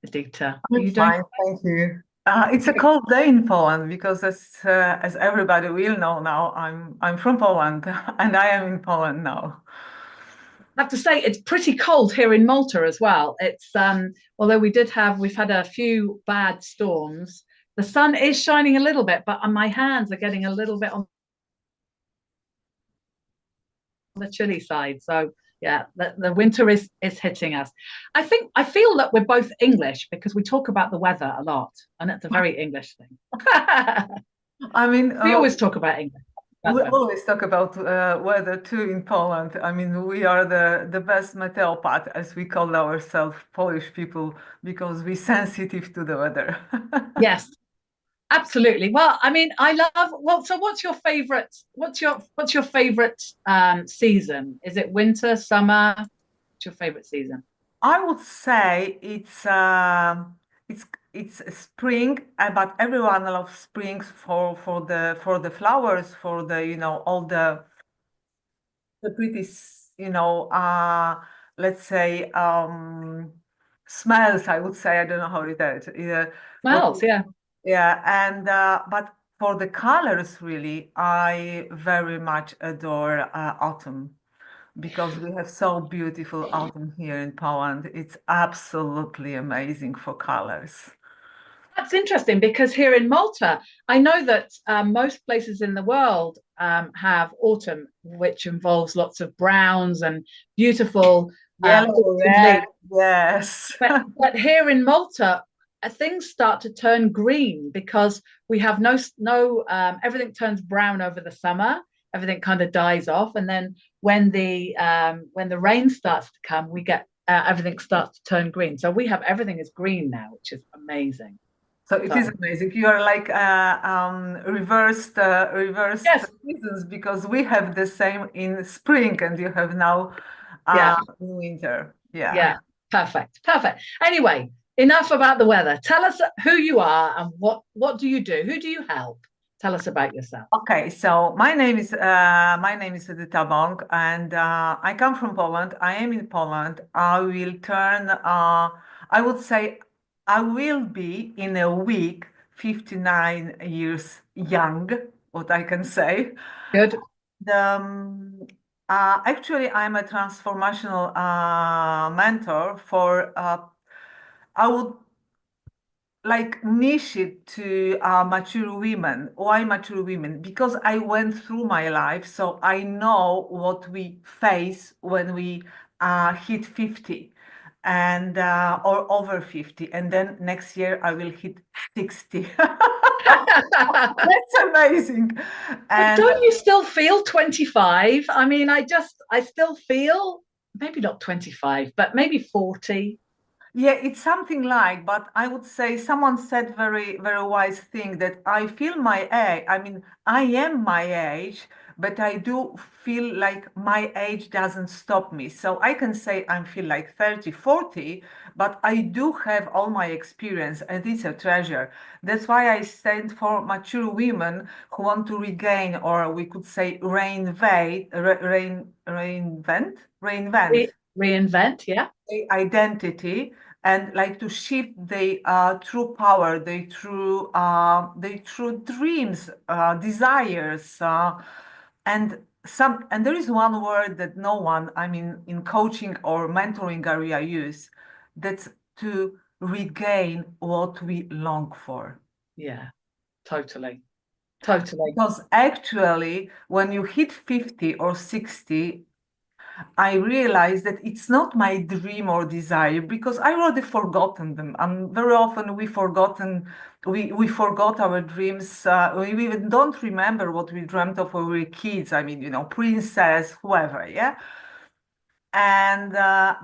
Adita? Are I'm you doing? fine, thank you. It's a cold day in Poland because, as everybody will know now, I'm from Poland and I am in Poland now. I have to say it's pretty cold here in Malta as well. It's although we've had a few bad storms. The sun is shining a little bit, but my hands are getting a little bit on the chilly side. So yeah, the winter is hitting us. I feel that we're both English because we talk about the weather a lot, and it's a very English thing. I mean, We always talk about English we weather. always talk about weather too in Poland. I mean, we are the best meteopath, as we call ourselves, Polish people, because we're sensitive to the weather. Yes, absolutely. Well, I mean, I love. Well, so what's your favorite? What's your favorite season? Is it winter, summer? What's your favorite season? I would say it's it's spring, but everyone loves springs for the flowers, for the all the pretty let's say smells. I would say I don't know how it is. What Smells, yeah. yeah, and but for the colors, really, I very much adore autumn because we have so beautiful autumn here in Poland. It's absolutely amazing for colors. That's interesting because here in Malta, I know that most places in the world have autumn, which involves lots of browns and beautiful Yellow, autumn red, leaves. yes. But here in Malta, things start to turn green because we have no everything turns brown over the summer. Everything kind of dies off, and then when the rain starts to come, we get everything starts to turn green. So we have everything is green now, which is amazing. So it is So amazing. You are like reversed yes, seasons because we have the same in spring and you have now yeah, in winter. Yeah. yeah, perfect, perfect. Anyway, enough about the weather. Tell us who you are and what do you do? Who do you help? Tell us about yourself. Okay, so my name is Edyta Bąk and I come from Poland. I am in Poland. I will turn I would say I will be in a week 59 years young, what I can say. Good. Actually, I'm a transformational mentor for I would like niche it to mature women. Why mature women? Because I went through my life, so I know what we face when we hit 50 and or over 50, and then next year I will hit 60. But That's amazing. And don't you still feel 25? I mean, I still feel maybe not 25, but maybe 40. yeah, it's something like, but I would say someone said very wise thing that I feel my age. I mean, I am my age, but I do feel like my age doesn't stop me. So I can say I feel like 30, 40, but I do have all my experience and it's a treasure. That's why I stand for mature women who want to regain, or we could say reinvent Reinvent, yeah. identity and like to shift the true power, the true dreams, desires, and there is one word that no one, I mean, in coaching or mentoring area use, that's to regain what we long for. Yeah, totally. Totally. Because actually, when you hit 50 or 60, I realized that it's not my dream or desire because I already forgotten them. And very often we forgot our dreams. We even don't remember what we dreamt of when we were kids. I mean, princess, whoever, yeah. And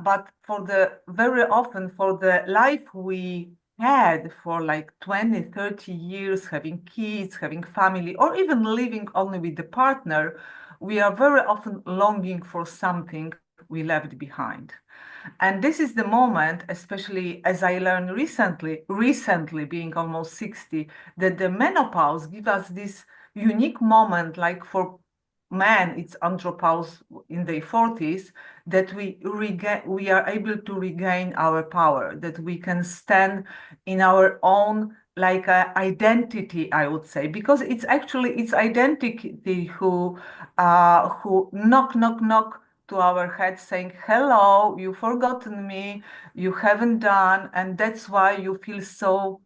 but for the very often for the life we had for like 20, 30 years, having kids, having family, or even living only with the partner, we are very often longing for something we left behind. And this is the moment, especially as I learned recently being almost 60, that the menopause gives us this unique moment, like for men, it's andropause in their 40s, that we are able to regain our power, that we can stand in our own like identity, I would say, because it's actually it's identity who knock to our head saying, hello, you've forgotten me, you haven't done, and that's why you feel so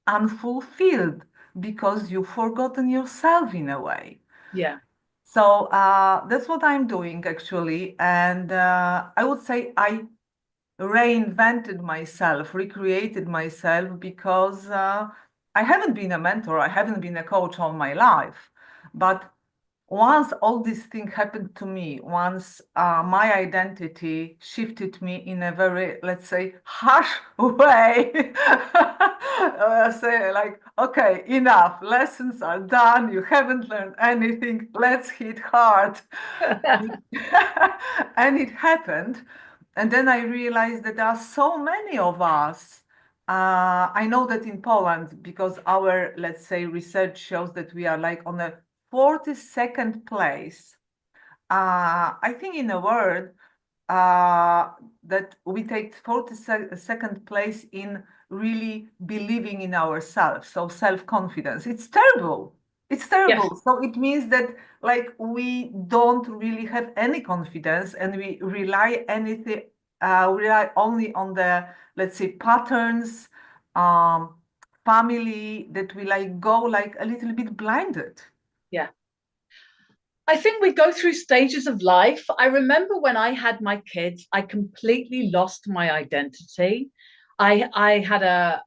unfulfilled, because you've forgotten yourself in a way. Yeah. So that's what I'm doing actually. And I would say I reinvented myself, recreated myself, because I haven't been a mentor, I haven't been a coach all my life. But once all these things happened to me, once my identity shifted me in a very, let's say, harsh way, say like, okay, enough, lessons are done, you haven't learned anything, let's hit hard. And it happened. And then I realized that there are so many of us. I know that in Poland, because our, let's say, research shows that we are like on a 42nd place. I think in the world that we take 42nd place in really believing in ourselves. So self-confidence. It's terrible. It's Yes. terrible. So it means that like we don't really have any confidence, and we rely only on the, let's say, patterns, um, family, that we like go like a little bit blinded. Yeah. I think we go through stages of life. I remember when I had my kids, I completely lost my identity. I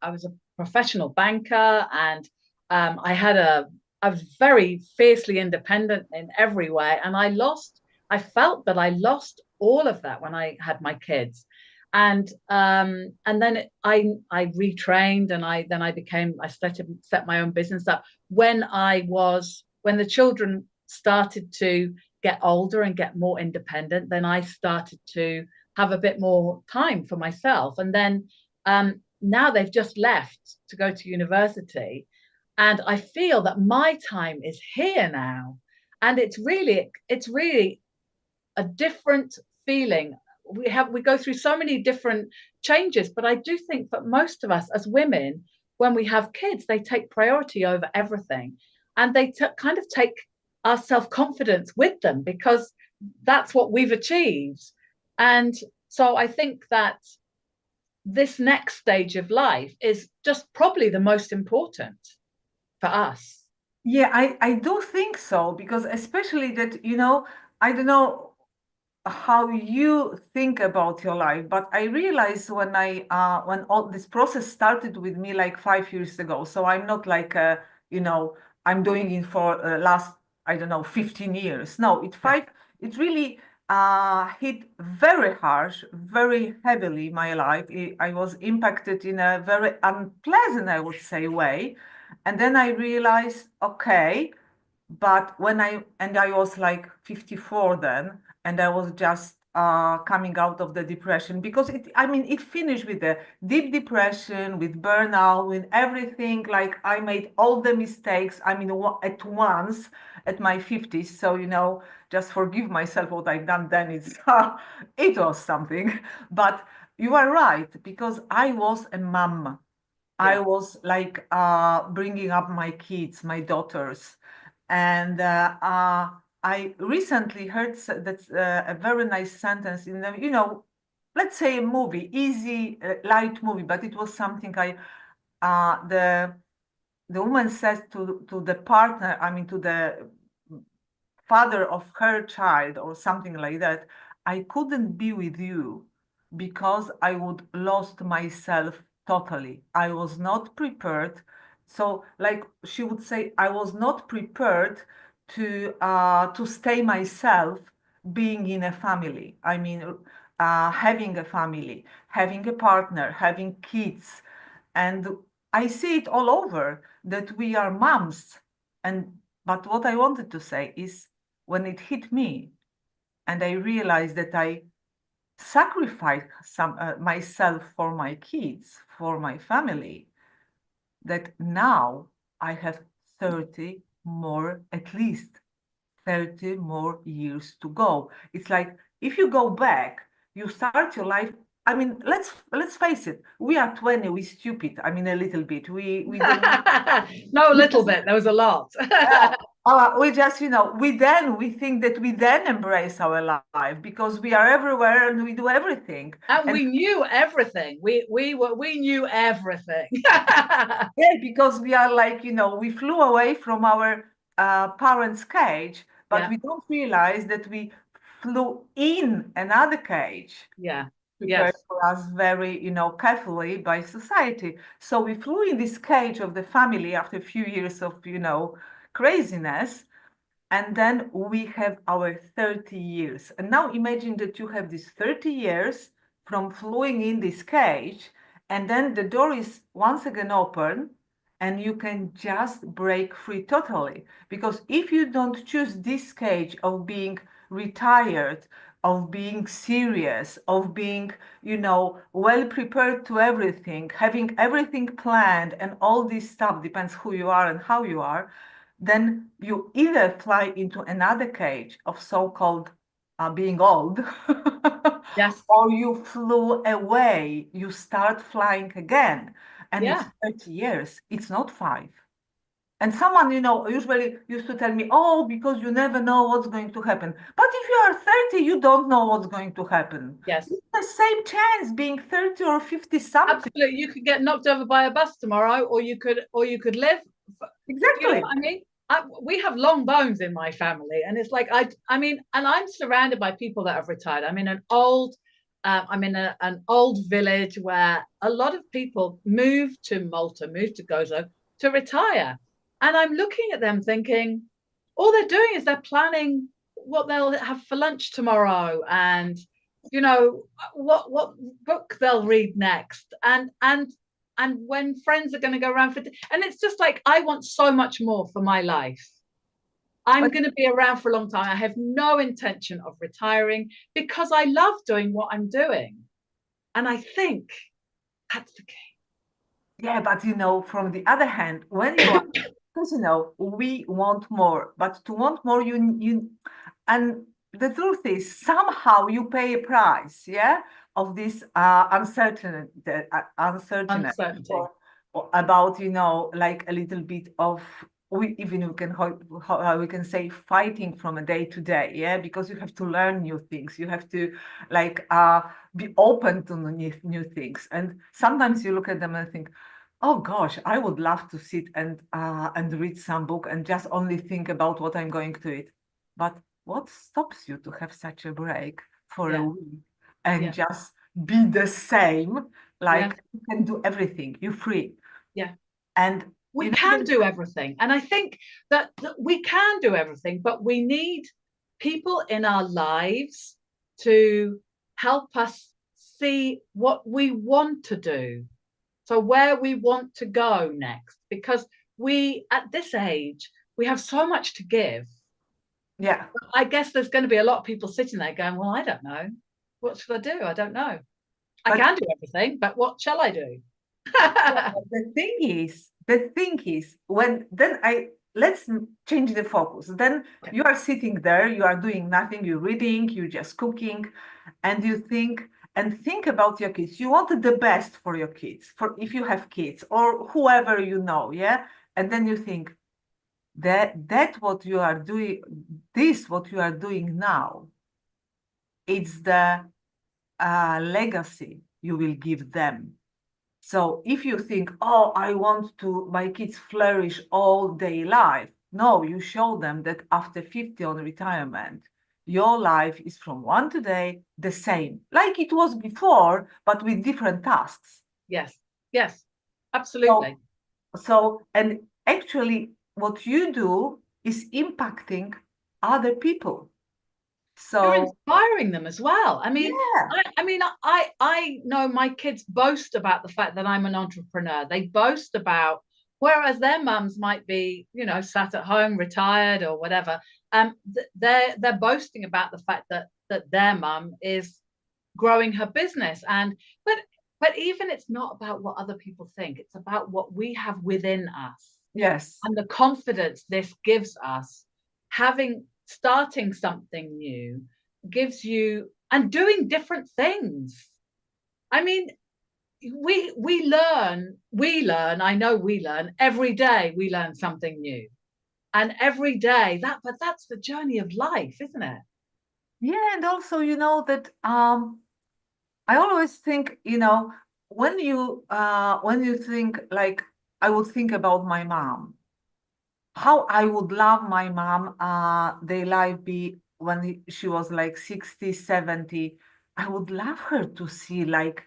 was a professional banker, and I was very fiercely independent in every way. And I felt that I lost all of that when I had my kids. And then I retrained, and I set my own business up when the children started to get older and get more independent. Then I started to have a bit more time for myself. And then now they've just left to go to university. And I feel that my time is here now. And it's really a different feeling. We go through so many different changes, but I do think that most of us as women, when we have kids, they take priority over everything, and kind of take our self-confidence with them, because that's what we've achieved. And so I think that this next stage of life is just probably the most important for us. Yeah, I do think so, because especially that, I don't know how you think about your life, but I realized when all this process started with me like 5 years ago. So I'm not like I'm doing it for last, I don't know, 15 years. No, Yeah. it really hit very harsh, very heavily my life. I was impacted in a very unpleasant, I would say, way. And then I realized, okay, but I was like 54 then, and I was just coming out of the depression, because it finished with the deep depression, with burnout, with everything. Like I made all the mistakes, at once at my 50s. So, just forgive myself what I've done then. It was something. But you are right, because I was a mom. I Yeah. was like bringing up my kids, my daughters. And I recently heard that's a very nice sentence in the, let's say a movie, easy, light movie, but it was something the woman says to the partner, to the father of her child or something like that, I couldn't be with you because I would lost myself totally. I was not prepared. So like she would say, I was not prepared to stay myself being in a family. Having a family, having a partner, having kids. And I see it all over that we are moms. But what I wanted to say is when it hit me and I realized that I sacrificed myself for my kids, for my family, that now I have 30 more, at least 30 more years to go. It's like if you go back, you start your life. I mean, let's face it. We are 20. We stupid. I mean, a little bit. We don't know. No, a We little just, bit. There was a lot. we just, we think that we then embrace our life because we are everywhere and we do everything. And And we knew everything. We knew everything. yeah, because we are like, we flew away from our parents' cage, but Yeah, we don't realize that we flew in another cage yeah, prepared yes, for us very, carefully by society. So we flew in this cage of the family after a few years of, craziness. And then we have our 30 years. And now imagine that you have these 30 years from flying in this cage, and then the door is once again open, and you can just break free totally. Because if you don't choose this cage of being retired, of being serious, of being, well prepared to everything, having everything planned, and all this stuff depends who you are and how you are, then you either fly into another cage of so-called being old, yes, or you flew away, you start flying again, and it's yeah, 30 years, it's not 5. And someone, usually used to tell me, oh, because you never know what's going to happen. But if you are 30, you don't know what's going to happen. yes. It's the same chance being 30 or 50 something. Absolutely. You could get knocked over by a bus tomorrow, or you could live. Do you know Exactly. what I mean? We have long bones in my family, and it's like I mean, and I'm surrounded by people that have retired. I'm in an old village where a lot of people move to Malta, move to Gozo to retire, and I'm looking at them thinking, all they're doing is they're planning what they'll have for lunch tomorrow, and you know what book they'll read next, and when friends are going to go around and it's just like I want so much more for my life. I'm But going to be around for a long time. I have no intention of retiring because I love doing what I'm doing, and I think that's the key. yeah, but from the other hand, when you are, because we want more, but to want more, and the truth is, somehow you pay a price, yeah, of this uncertainty, Uncertainty. or about, like a little bit of, we can how we can say fighting from a day to day, yeah, because you have to learn new things, you have to like be open to new things, and sometimes you look at them and think, oh gosh, I would love to sit and read some book and just only think about what I'm going to eat. But what stops you to have such a break for a Yeah, week and yeah, just be the same? yeah, Like you can do everything, you're free. yeah. And We can do everything, and I think that we can do everything, but we need people in our lives to help us see what we want to do, so where we want to go next, because we at this age we have so much to give. yeah, I guess there's going to be a lot of people sitting there going, well, I don't know, what should I do? I don't know. I but can do everything, but what shall I do? yeah, the thing is, when then let's change the focus. Then Okay. you are sitting there, you are doing nothing, you're reading, you're just cooking, and you think about your kids. You want the best for your kids, for if you have kids or whoever yeah. And then you think that what you are doing, what you are doing now, it's the legacy you will give them. So if you think, oh, I want my kids flourish all day life, no, you show them that after 50 on retirement, your life is from one today the same, like it was before, but with different tasks. Yes, yes, So, absolutely. and actually, what you do is impacting other people. You're So, inspiring them as well. yeah, I know my kids boast about the fact that I'm an entrepreneur. They boast about, whereas their mums might be, sat at home, retired or whatever. They're boasting about the fact that their mum is growing her business. But even it's not about what other people think. It's about what we have within us yes, and the confidence this gives us, having starting something new gives you, and doing different things. I mean, we learn, I know we learn every day, we learn something new. And every day but that's the journey of life, isn't it? Yeah, and also, that I always think, when you think like I would think about my mom, how I would love my mom, their life be when she was like 60, 70. I would love her to see like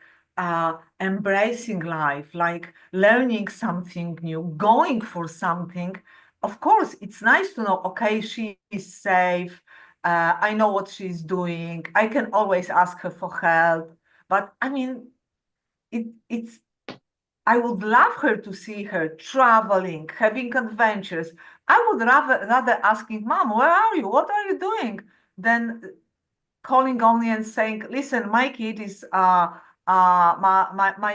embracing life, like learning something new, going for something. Of course, it's nice to know, okay, she is safe. I know what she's doing. I can always ask her for help. But I mean, it's I would love her to see her traveling, having adventures. I would rather asking, Mom, where are you? What are you doing? Than calling only and saying, listen, my kid is my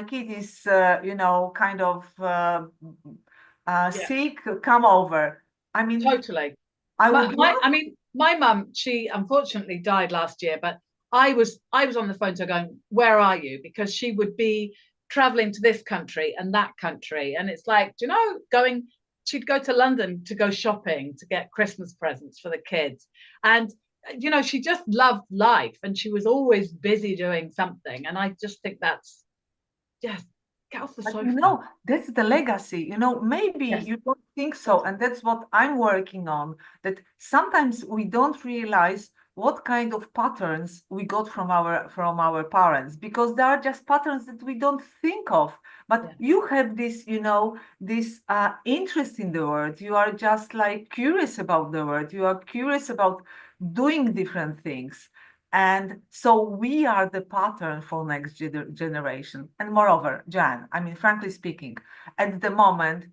kid is kind of Yeah, sick. Come over. I mean, totally. I My, would my love. I mean, my mum, she unfortunately died last year, but I was on the phone to her going, "Where are you?" Because she would be traveling to this country and that country, and it's like, do you know, going. She'd go to London to go shopping to get Christmas presents for the kids, and she just loved life, and she was always busy doing something. And I just think that's just get off the But sofa. that's the legacy. Maybe Yes, you don't think so. And that's what I'm working on, that sometimes we don't realize what kind of patterns we got from our parents, because there are just patterns that we don't think of. But yeah, you have this interest in the world. You are just like curious about the world. You are curious about doing different things. And so we are the pattern for next generation. And moreover, Jan, I mean, frankly speaking, at the moment,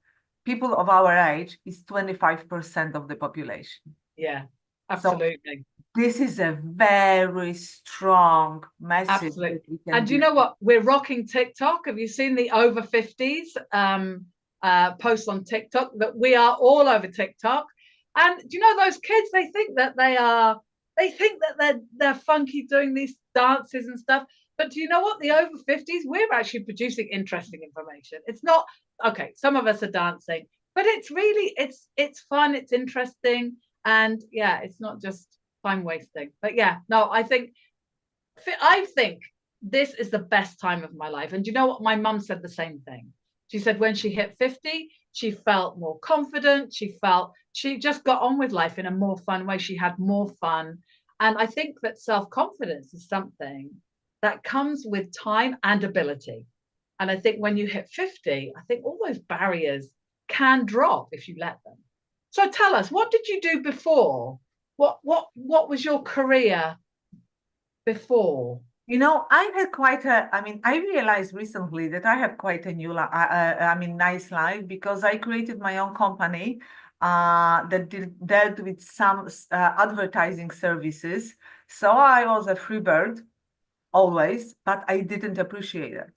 people of our age is 25% of the population. yeah, So absolutely. this is a very strong message Absolutely. that we can And do you give. know what? We're rocking TikTok. Have you seen the over 50s posts on TikTok? That we are all over TikTok. And do you know those kids? They think that they're funky doing these dances and stuff. But do you know what? The over 50s, we're actually producing interesting information. It's not okay, some of us are dancing, but it's fun, it's interesting, and yeah, it's not just time wasting. But yeah, no, I think this is the best time of my life. And you know what? My mum said the same thing. She said when she hit 50, she felt more confident. She just got on with life in a more fun way. She had more fun. And I think that self confidence is something that comes with time and ability. And I think when you hit 50, I think all those barriers can drop if you let them. So tell us, what did you do before? What was your career before? I had I mean, I realized recently that I have quite a nice life, because I created my own company that dealt with some advertising services. So I was a free bird always, but I didn't appreciate it.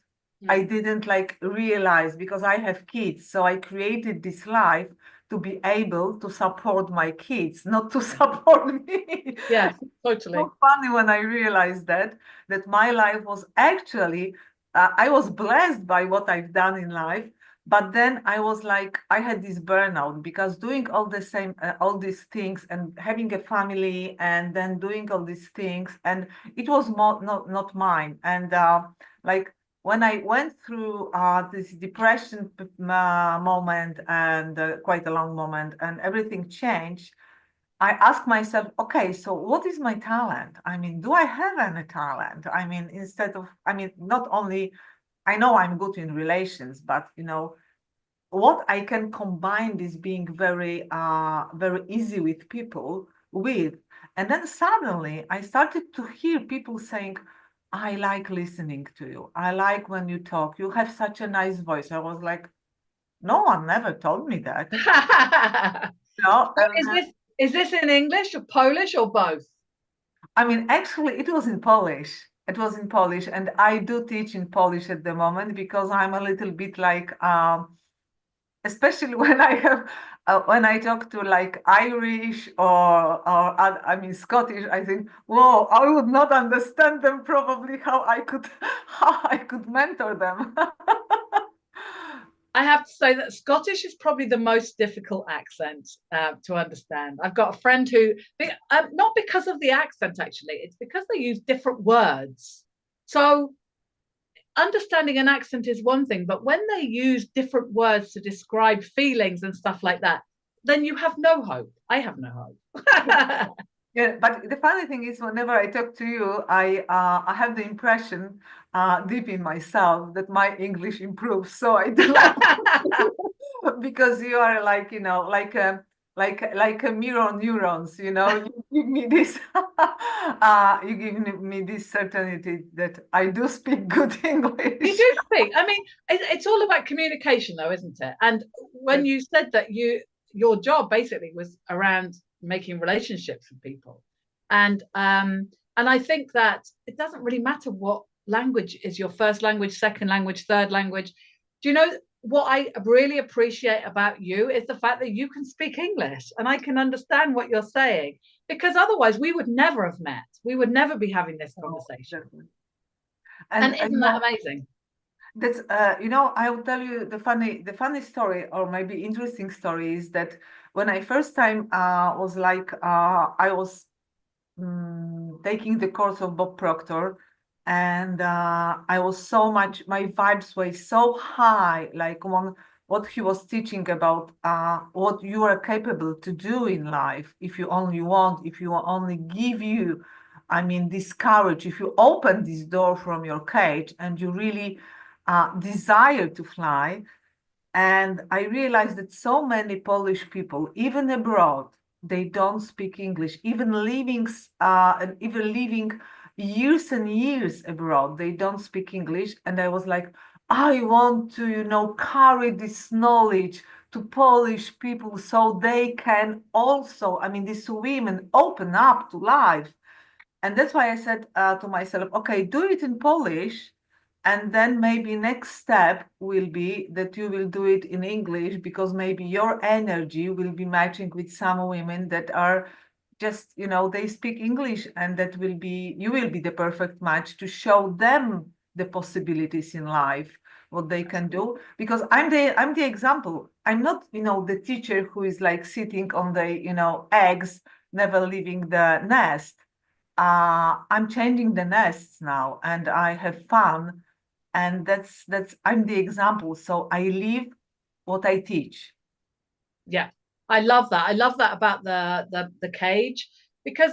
I Mm. didn't like realize, because I have kids. So I created this life to be able to support my kids, not to support me. Yes, totally. So funny when I realized that my life was actually I was blessed by what I've done in life, but then I was like I had this burnout, because doing all these things and having a family and then doing all these things, and it was not mine. And like when I went through this depression moment, and quite a long moment, and everything changed, I ask myself, okay, so what is my talent? I mean, do I have any talent? I mean, not only, I know I'm good in relations, but what I can combine this being very easy with people with. And then suddenly I started to hear people saying, I like listening to you. I like when you talk. You have such a nice voice. I was like, no one never told me that. And Is this in English or Polish or both? I mean, actually, it was in Polish. It was in Polish, and I do teach in Polish at the moment, because I'm a little bit like especially when I have when I talk to like Irish or I mean Scottish, I think, whoa, I would not understand them probably how I could how I could mentor them. I have to say that Scottish is probably the most difficult accent to understand. I've got a friend who, not because of the accent actually, it's because they use different words. So understanding an accent is one thing, but when they use different words to describe feelings and stuff like that, then you have no hope. I have no hope. Yeah, but the funny thing is, whenever I talk to you, I have the impression deep in myself that my English improves. So I do like because you are like, you know, like a mirror neurons, you know, you give me this you give me this certainty that I do speak good You English. do speak. I mean, it's all about communication, though, isn't it? And when you said that your job basically was around making relationships with people, and I think that it doesn't really matter what language is your first language, second language, third language. Do you know what I really appreciate about you is the fact that you can speak English and I can understand what you're saying, because otherwise we would never have met. We would never be having this Oh, conversation. definitely. And And isn't that amazing? that's you know, I will tell you the funny story, or maybe interesting story, is that when I first time was like I was taking the course of Bob Proctor, and I was so much, my vibes were so high, like what he was teaching about what you are capable to do in life if you only want, if you only give you, I mean, this courage, if you open this door from your cage and you really desire to fly. And I realized that so many Polish people, even abroad, they don't speak English. Even living years and years abroad, they don't speak English. And I was like, I want to, you know, carry this knowledge to Polish people so they can also, I mean, these women open up to life. And that's why I said to myself, okay, do it in Polish. And then maybe next step will be that you will do it in English, because maybe your energy will be matching with some women that are just, you know, they speak English, and that will be, you will be the perfect match to show them the possibilities in life, what they can do. Because I'm the example. I'm not, you know, the teacher who is like sitting on the, you know, eggs, never leaving the nest. I'm changing the nests now, and I have fun, and that's I'm the example. So I live what I teach. Yeah, I love that. I love that about the cage, because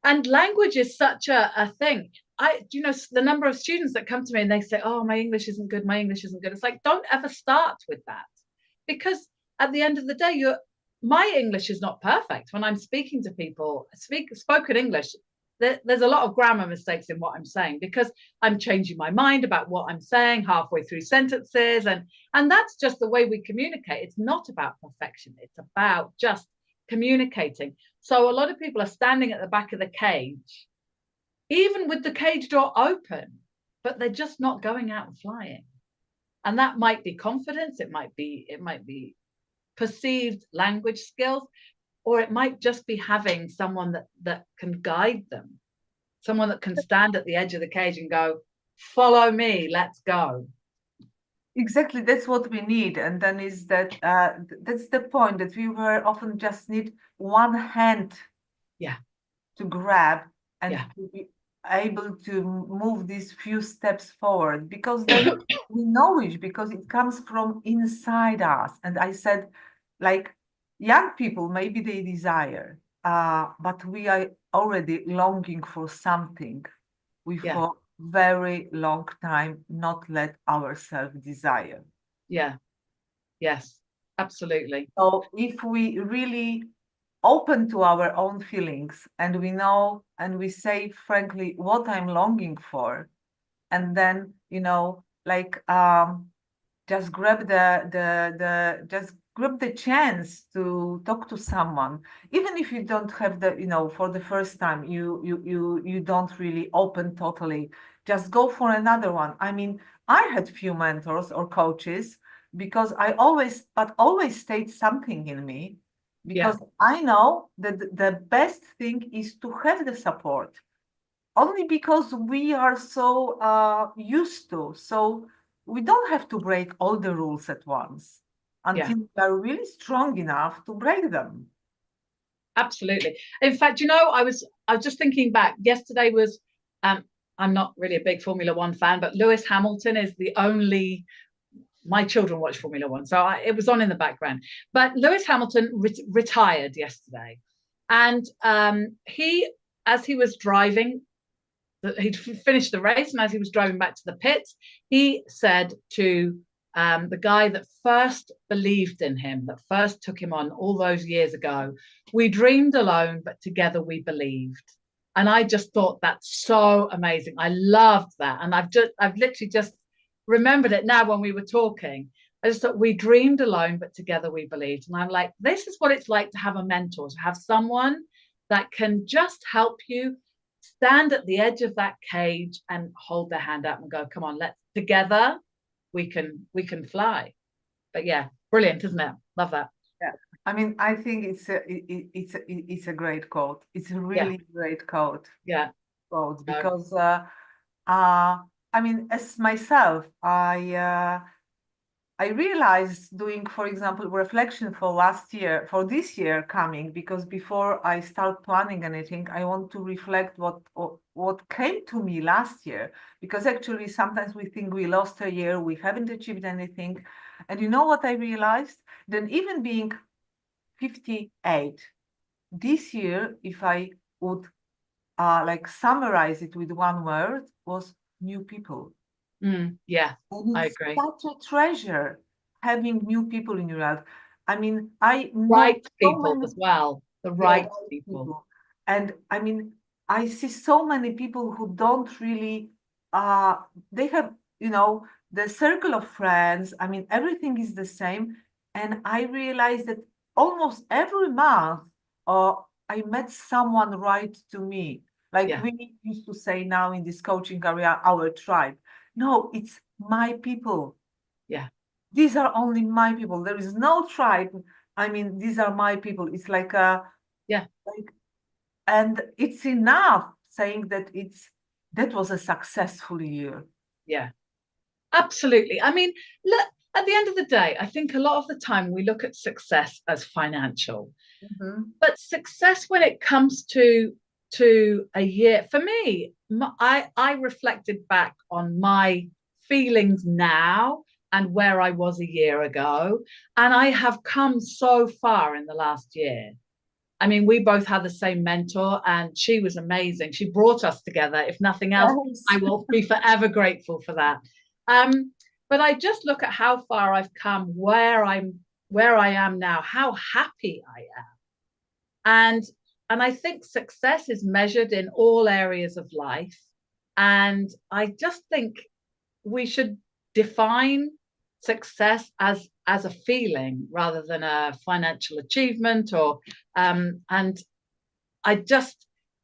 and language is such a thing. I do you know the number of students that come to me and they say, "Oh, my English isn't good. My English isn't good." It's like, don't ever start with that, because at the end of the day, my English is not perfect. When I'm speaking to people, spoken English, there's a lot of grammar mistakes in what I'm saying, because I'm changing my mind about what I'm saying halfway through sentences, and that's just the way we communicate. It's not about perfection. It's about just communicating. So a lot of people are standing at the back of the cage, even with the cage door open, but they're just not going out and flying. And that might be confidence, it might be perceived language skills, or it might just be having someone that can guide them, someone that can stand at the edge of the cage and go, follow me, let's go. Exactly, that's what we need. And then is that that's the point, that we were often just need one hand Yeah, to grab and yeah, to be able to move these few steps forward, because then we know it, because it comes from inside us. And I said, like, young people, maybe they desire, but we are already longing for something we yeah, for very long time not let ourselves desire. yeah, yes, absolutely. So if we really open to our own feelings, and we know and we say frankly what I'm longing for, and then, you know, like just grab the just grab the chance to talk to someone, even if you don't have the, you know, for the first time you don't really open totally, just go for another one. I mean, I had few mentors or coaches because I always stayed something in me, because Yeah. I know that the best thing is to have the support, only because we are so used to. So we don't have to break all the rules at once Yeah. until we are really strong enough to break them. Absolutely. In fact, I was just thinking back. Yesterday was um I'm not really a big Formula One fan, but Lewis Hamilton is the only my children watch Formula One, so it was on in the background. But Lewis Hamilton retired yesterday, and he, as he was driving, he'd finished the race, and as he was driving back to the pits, he said to the guy that first believed in him, that first took him on all those years ago, "We dreamed alone, but together we believed." And I just thought that's so amazing. I loved that, and I've literally just remembered it now when we were talking. I just thought we dreamed alone, but together we believed. And I'm like, this is what it's like to have a mentor, to have someone that can just help you stand at the edge of that cage and hold their hand up and go, come on, let's together we can fly. But yeah, brilliant, isn't it? Love that. Yeah. I mean, I think it's a great quote. It's a Yeah, really great quote no, because I mean, as myself, I realized doing, for example, reflection for last year, for this year coming, because before I start planning anything, I want to reflect what came to me last year. Because actually, sometimes we think we lost a year, we haven't achieved anything. And you know what I realized? Then even being 58, this year, if I would like summarize it with one word, was new people. yeah, And I it's agree. such a treasure having new people in your life. I mean, I know Right so people many, as well, the yeah, right right people. people. And I mean, I see so many people who don't really, they have, the circle of friends. I mean, everything is the same. And I realized that almost every month, I met someone right to me. Like Yeah, we used to say now in this coaching area, our tribe. No, it's my people. yeah, These are only my people. There is no tribe. I mean, these are my people. It's like yeah, like, and it's enough saying that that was a successful year. yeah. Absolutely. I mean, look, at the end of the day, I think a lot of the time we look at success as financial. Mhm. But success when it comes to a year, for me, I reflected back on my feelings now and where I was a year ago, and I have come so far in the last year. I mean, we both had the same mentor, and she was amazing. She brought us together. If nothing else, Yes. I will be forever grateful for that. But I just look at how far I've come, where I am now, how happy I am, and I think success is measured in all areas of life, and I just think we should define success as a feeling rather than a financial achievement, or and I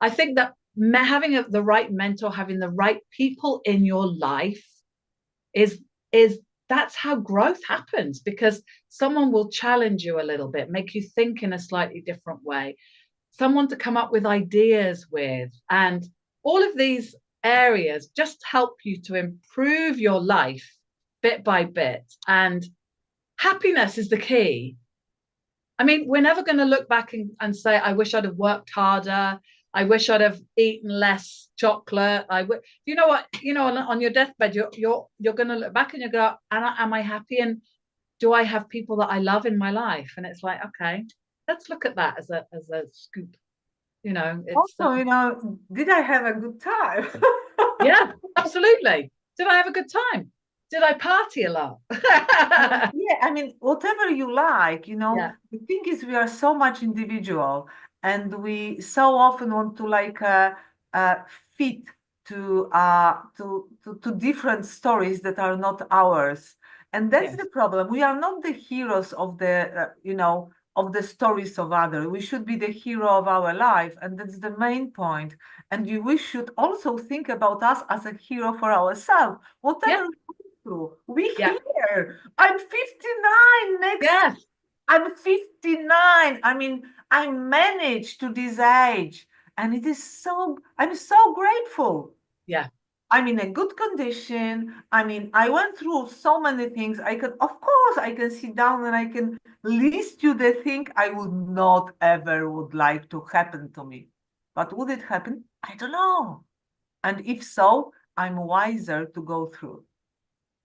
think that having the right mentor, having the right people in your life is that's how growth happens, because someone will challenge you a little bit, make you think in a slightly different way, someone to come up with ideas with, and all of these areas just help you to improve your life bit by bit. And happiness is the key. I mean, we're never going to look back and say, I wish I'd have worked harder. I wish I'd have eaten less chocolate. You know what? On your deathbed, you're going to look back and you go, am I happy? And do I have people that I love in my life? And it's like, okay, let's look at that as a scoop. It's Also, did I have a good time? yeah, absolutely. Did I have a good time? Did I party a lot? Yeah, I mean, whatever you like, Yeah, the thing is we are so much individual and we so often want to like uh, fit to different stories that are not ours. And that's yes, the problem. We are not the heroes of of the stories of others. We should be the hero of our life, and that's the main point. And we should also think about us as a hero for ourselves. yeah, Whatever breakthrough. We Yeah. here. I'm 59 next. Yes. I'm 59. I mean, I managed to this age, and it is so, I'm so grateful. Yeah. I'm in a good condition. I mean, I went through so many things. I can, of course, I can sit down and I can list you the thing I would not ever would like to happen to me. But would it happen? I don't know. And if so, I'm wiser to go through.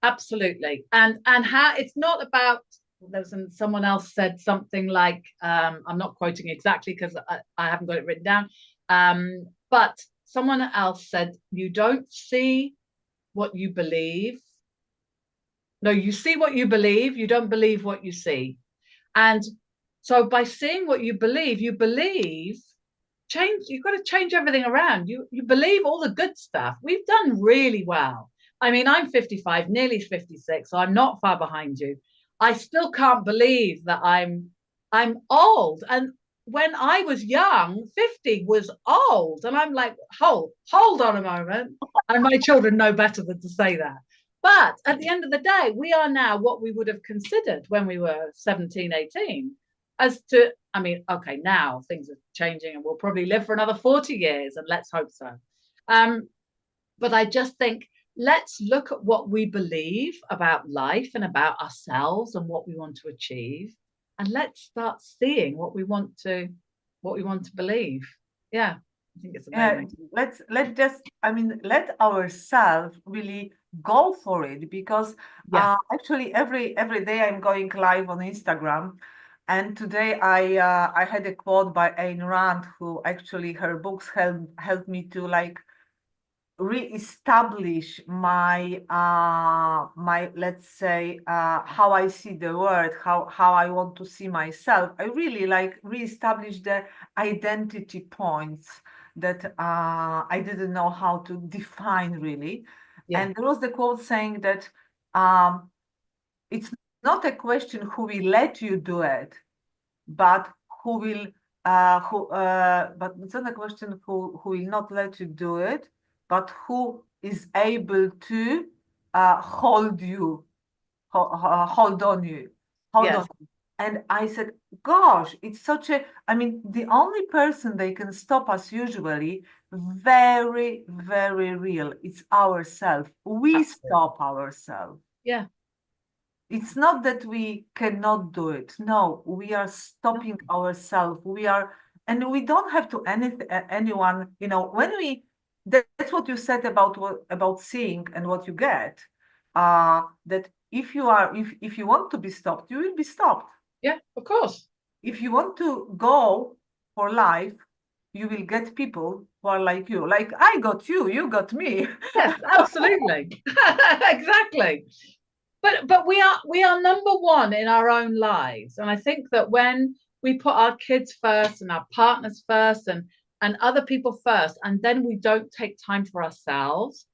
Absolutely. And how it's not about, there's someone else said something like, I'm not quoting exactly because I haven't got it written down, but someone else said, you don't see what you believe. No, you see what you believe, you don't believe what you see. And so by seeing what you believe change, you've got to change everything around. You believe all the good stuff. We've done really well. I mean, I'm 55, nearly 56, so I'm not far behind you. I still can't believe that I'm old. And when I was young, 50 was old. And I'm like, hold on a moment. And my children know better than to say that. But at the end of the day, we are now what we would have considered when we were 17, 18. As to, I mean, okay, now things are changing and we'll probably live for another 40 years, and let's hope so. But I just think let's look at what we believe about life and about ourselves and what we want to achieve, and let's start seeing what we want to believe. Yeah, I think it's amazing. Let's just, I mean, let ourselves really go for it, because Yeah. actually every day I'm going live on Instagram, and today I had a quote by Ayn Rand, who actually her books helped me to like reestablish my my, let's say, how I see the world, how I want to see myself. I really like reestablish the identity points that I didn't know how to define really. Yeah. And there was the quote saying that it's not a question who will let you do it, but who will but it's not a question who will not let you do it, but who is able to hold you, hold on you, hold on. Yes. And I said, gosh, it's such a, I mean, the only person they can stop us usually, very, very real, it's ourselves. We Absolutely. stop ourselves. Yeah. It's not that we cannot do it. No, we are No. stopping ourselves. We are, and we don't have to anyone, you know, when we, that's what you said about about seeing and what you get. That if you are, if you want to be stopped, you will be stopped. Yeah, of course. If you want to go for life, you will get people who are like you. Like I got you, you got me. Yes, absolutely. Exactly. But we are number one in our own lives, and I think that when we put our kids first and our partners first and other people first, and then we don't take time for ourselves,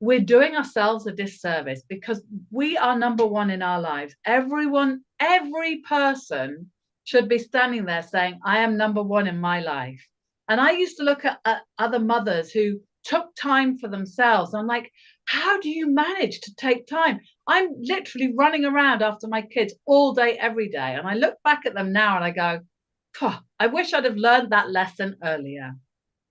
we're doing ourselves a disservice, because we are number one in our lives. Every person should be standing there saying, I am number one in my life. And I used to look at other mothers who took time for themselves. I'm like, how do you manage to take time? I'm literally running around after my kids all day, every day. And I look back at them now and I go, I wish I'd have learned that lesson earlier,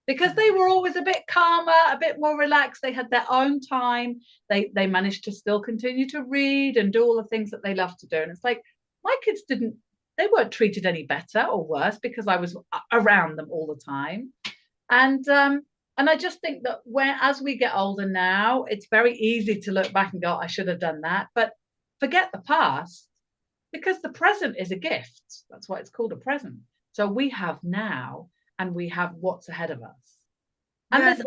because they were always a bit calmer, a bit more relaxed. They had their own time. They managed to still continue to read and do all the things that they love to do. And it's like, my kids didn't, they weren't treated any better or worse because I was around them all the time. And I just think that as we get older now, it's very easy to look back and go, I should have done that. But forget the past, because the present is a gift. That's why it's called a present. So we have now, and we have what's ahead of us. And Yeah,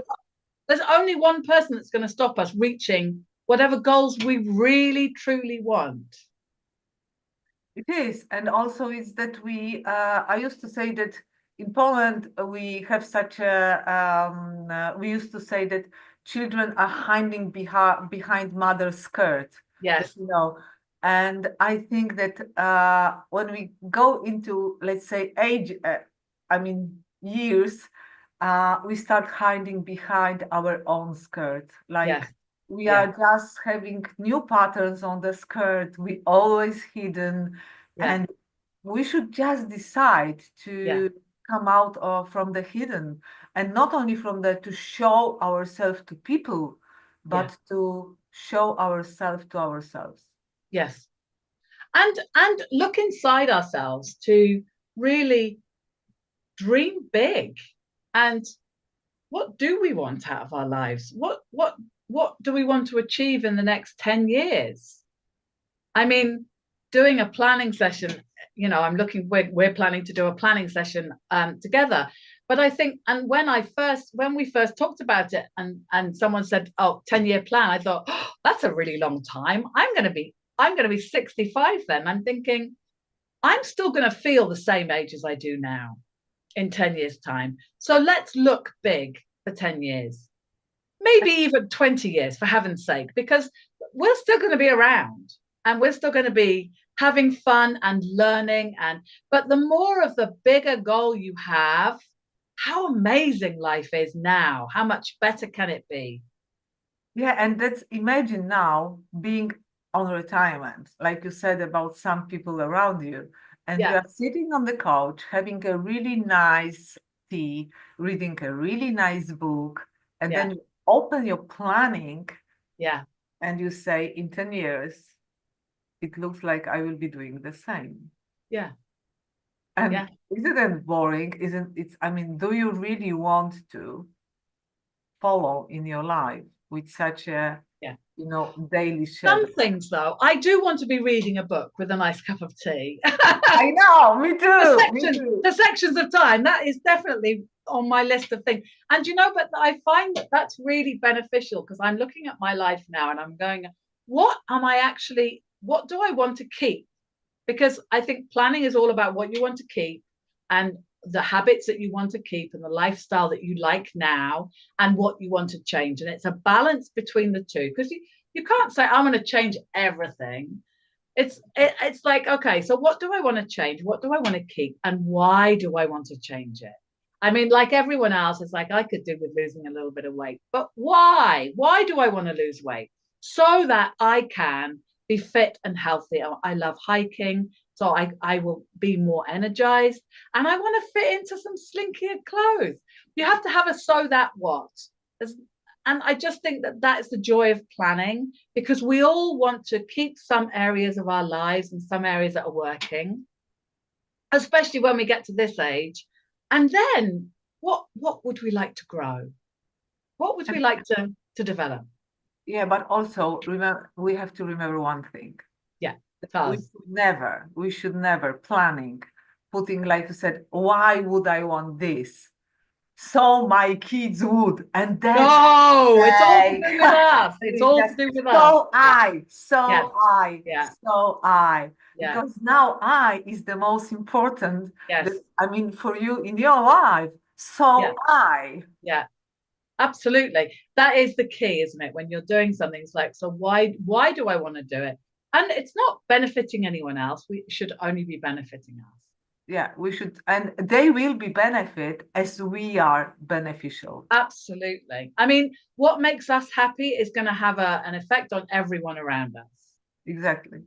there's only one person that's going to stop us reaching whatever goals we really truly want. it is. And also it's that I used to say that in Poland, we have such we used to say that children are hiding behind mother's skirt, that, Yes. you know, and I think that when we go into, let's say, age, I mean, years, we start hiding behind our own skirt. Like, Yes. We are just having new patterns on the skirt. We always hidden, Yeah. and we should just decide Yeah. to come out of from the hidden, and not only from the to show ourselves to people, Yeah. but to show ourselves to ourselves. Yes. And look inside ourselves to really dream big. And what do we want out of our lives? What do we want to achieve in the next 10 years? I mean, doing a planning session, I'm looking, we're planning to do a planning session together. But I think, and when we first talked about it, and someone said, oh, 10-year plan, I thought, oh, that's a really long time. I'm going to be 65 then. I'm thinking, I'm still going to feel the same age as I do now in 10 years' time. So let's look big for 10 years, maybe even 20 years, for heaven's sake, because we're still going to be around and we're still going to be having fun and learning. But the more of the bigger goal you have, how amazing life is now. How much better can it be? Yeah, and let's imagine now being on retirement, like you said about some people around you, and you Yeah, are sitting on the couch having a really nice tea, reading a really nice book, and yeah, then you open your planning yeah, and you say, in 10 years, it looks like I will be doing the same. yeah, And yeah, isn't it boring? Isn't it? I mean, do you really want to follow in your life with such a, yeah. daily schedule? Some things, though, I do want to be reading a book with a nice cup of tea. I know, me the too, me sections, too. the sections of time, that is definitely on my list of things. And but I find that that's really beneficial because I'm looking at my life now and I'm going, what do I want to keep? Because I think planning is all about what you want to keep and the habits that you want to keep and the lifestyle that you like now and what you want to change. And it's a balance between the two because you can't say, I'm going to change everything. It's like, okay, so what do I want to change? What do I want to keep? And why do I want to change it? I mean, like everyone else, it's like I could do with losing a little bit of weight, but why? Why do I want to lose weight? So that I can be fit and healthy. I love hiking, so I will be more energized, and I want to fit into some slinkier clothes. You have to have a so that what. And I just think that that is the joy of planning because we all want to keep some areas of our lives and some areas that are working, especially when we get to this age. And then what would we like to grow? What would we like to develop? Yeah, but also remember, we have to remember one thing. Yeah, We Taz. should never planning, putting, like you said, why would I want this? So my kids would, and that's No, it's all to like do with us. It's all to just do with us. Yes, yeah, so I, yeah, because now I is the most important. yes, I mean, for you in your life, yeah, so I. yeah. Absolutely. That is the key, isn't it? When you're doing something, it's like, so why do I want to do it? And it's not benefiting anyone else. We should only be benefiting us. Yeah, we should, and they will be benefit as we are beneficial. Absolutely. I mean, what makes us happy is going to have an effect on everyone around us. Exactly.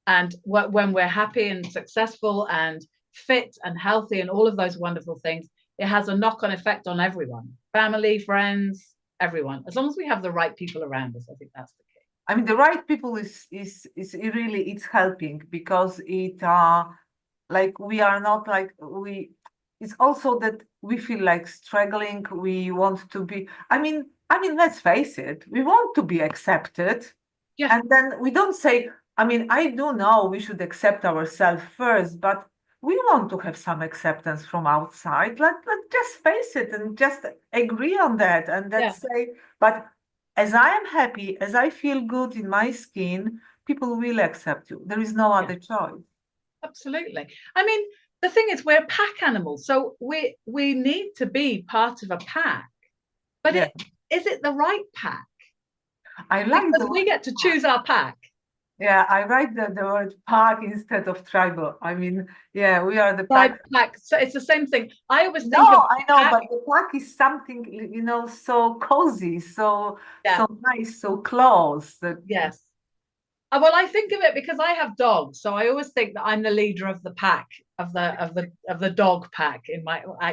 And when we're happy and successful and fit and healthy and all of those wonderful things, it has a knock-on effect on everyone, family, friends, everyone. As long as we have the right people around us, I think that's the key. I mean, the right people is really it's helping because it like we are not like we. It's also that we feel like struggling. We want to be. I mean, let's face it. We want to be accepted, Yeah, and then we don't say. I mean, I do know we should accept ourselves first, but we want to have some acceptance from outside. Let's just face it and just agree on that, and yeah, let's say, but as I am happy, as I feel good in my skin, people will accept you. There is no yeah, other choice. absolutely. I mean, the thing is, we're pack animals, so we need to be part of a pack. But Yeah, is it the right pack? I like Because the we word get to pack. choose our pack. Yeah, I write the word pack instead of tribal. I mean, yeah, we are the Tribe pack. pack. So it's the same thing. I always No, think of I know, pack. but the pack is something, so cozy, Yeah. so nice, so close that Yes. Well, I think of it because I have dogs, so I always think that I'm the leader of the pack of the dog pack.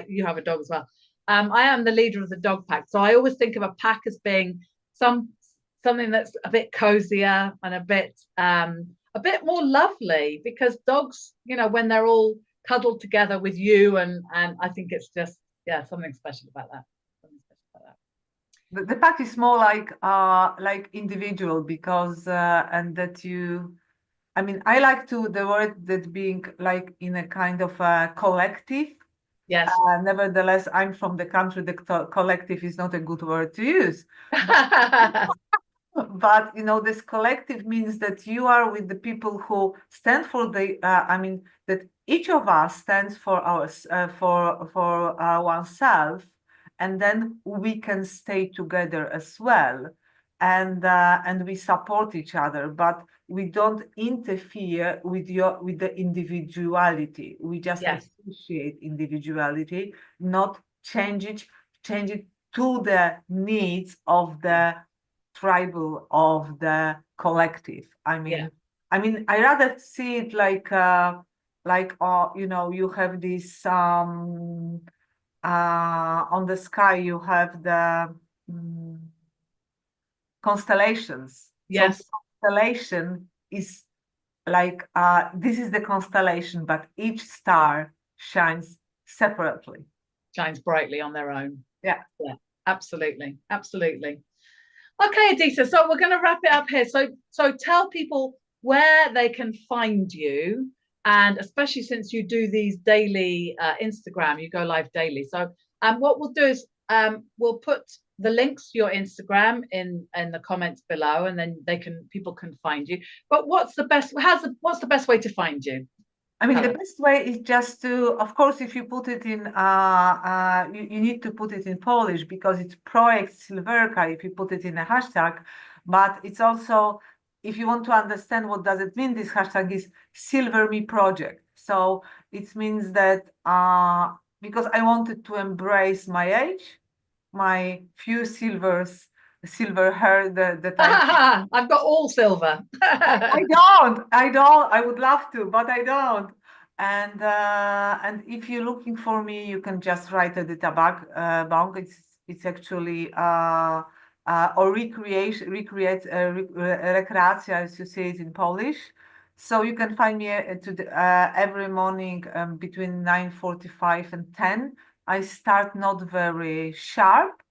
You have a dog as well. I am the leader of the dog pack, so I always think of a pack as being some something that's a bit cozier and a bit more lovely because dogs, when they're all cuddled together with you, and I think it's just something special about that. Something special about that. the pack is more like individual because and that you I mean I like to the word that being like in a kind of a collective. Yes. Nevertheless, I'm from the country that collective is not a good word to use. But this collective means that you are with the people who stand for that each of us stands for oneself, and then we can stay together as well, and we support each other, but we don't interfere with the individuality. We just Yes. appreciate individuality, not change it to the needs of the tribal, of the collective. I Yeah. mean, I rather see it like you have this on the sky you have the mm, constellations. So the Yes. constellation is like this is the constellation, but each star shines separately. Shines brightly on their own. Yeah. Yeah, absolutely, absolutely. Okay, Aditya, so we're going to wrap it up here. So tell people where they can find you, and especially since you do these daily Instagram, you go live daily. So, what we'll do is we'll put the links to your Instagram in the comments below, and then people can find you. But what's the best way to find you? I mean, Tell the us. best way is just to, of course, if you put it in, you need to put it in Polish because it's Projekt Silverka if you put it in a hashtag. But it's also, if you want to understand what does it mean, this hashtag is Silver Me Project. So it means that because I wanted to embrace my age, my few silver hair that I I've got all silver. I would love to, but I don't. And if you're looking for me, you can just write Edyta Bąk. It's actually or recreacja, as you say it in Polish. So you can find me every morning between 9:45 and 10. I start not very sharp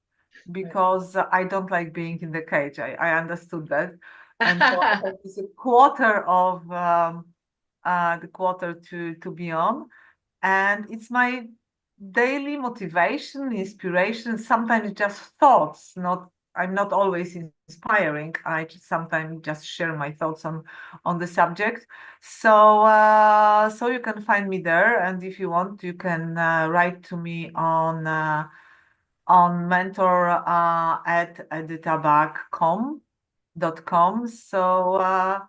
because I don't like being in the cage. I understood that. And so I have this quarter of the quarter to be on. And it's my daily motivation, inspiration, sometimes just thoughts, not I'm not always inspiring. Sometimes just share my thoughts on the subject. So you can find me there, and if you want, you can write to me on mentor at editabag.com. So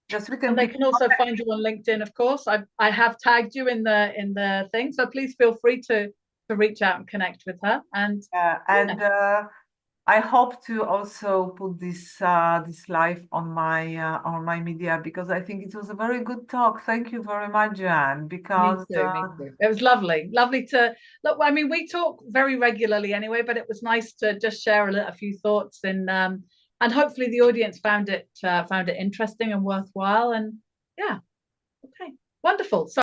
just we And can they keep can also find you on LinkedIn, of course. I have tagged you in the thing, so please feel free to reach out and connect with her. And yeah, and I hope to also put this live on my media because I think it was a very good talk. Thank you very much, Jan. me Because too, me too. It was lovely to look. I mean, we talk very regularly anyway, but it was nice to just share a few thoughts and hopefully the audience found it interesting and worthwhile. And yeah, okay, wonderful. So